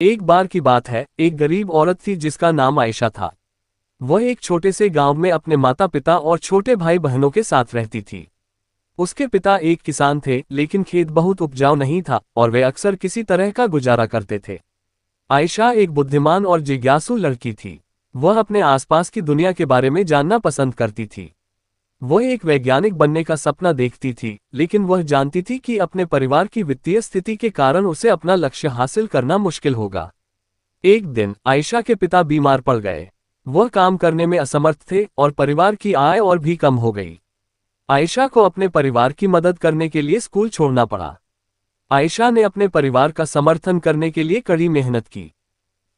एक बार की बात है, एक गरीब औरत थी जिसका नाम आयशा था। वह एक छोटे से गांव में अपने माता पिता और छोटे भाई बहनों के साथ रहती थी। उसके पिता एक किसान थे, लेकिन खेत बहुत उपजाऊ नहीं था और वे अक्सर किसी तरह का गुजारा करते थे। आयशा एक बुद्धिमान और जिज्ञासु लड़की थी। वह अपने आसपास की दुनिया के बारे में जानना पसंद करती थी। वह एक वैज्ञानिक बनने का सपना देखती थी, लेकिन वह जानती थी कि अपने परिवार की वित्तीय स्थिति के कारण उसे अपना लक्ष्य हासिल करना मुश्किल होगा। एक दिन आयशा के पिता बीमार पड़ गए। वह काम करने में असमर्थ थे और परिवार की आय और भी कम हो गई। आयशा को अपने परिवार की मदद करने के लिए स्कूल छोड़ना पड़ा। आयशा ने अपने परिवार का समर्थन करने के लिए कड़ी मेहनत की।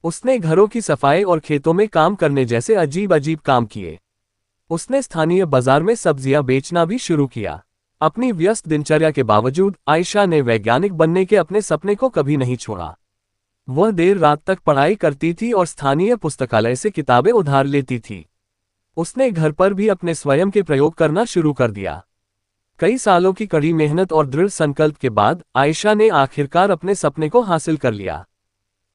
उसने घरों की सफाई और खेतों में काम करने जैसे अजीब अजीब काम किए। उसने स्थानीय बाजार में सब्जियां बेचना भी शुरू किया। अपनी व्यस्त दिनचर्या के बावजूद आयशा ने वैज्ञानिक बनने के अपने सपने को कभी नहीं छोड़ा। वह देर रात तक पढ़ाई करती थी और स्थानीय पुस्तकालय से किताबें उधार लेती थी। उसने घर पर भी अपने स्वयं के प्रयोग करना शुरू कर दिया। कई सालों की कड़ी मेहनत और दृढ़ संकल्प के बाद आयशा ने आखिरकार अपने सपने को हासिल कर लिया।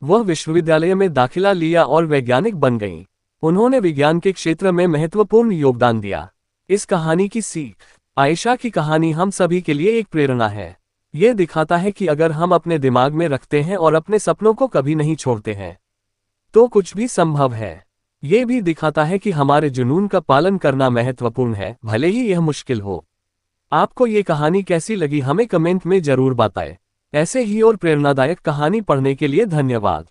वह विश्वविद्यालय में दाखिला लिया और वैज्ञानिक बन गईं। उन्होंने विज्ञान के क्षेत्र में महत्वपूर्ण योगदान दिया। इस कहानी की सीख। आयशा की कहानी हम सभी के लिए एक प्रेरणा है। यह दिखाता है कि अगर हम अपने दिमाग में रखते हैं और अपने सपनों को कभी नहीं छोड़ते हैं, तो कुछ भी संभव है। यह भी दिखाता है कि हमारे जुनून का पालन करना महत्वपूर्ण है, भले ही यह मुश्किल हो। आपको ये कहानी कैसी लगी हमें कमेंट में जरूर बताएं। ऐसे ही और प्रेरणादायक कहानी पढ़ने के लिए धन्यवाद।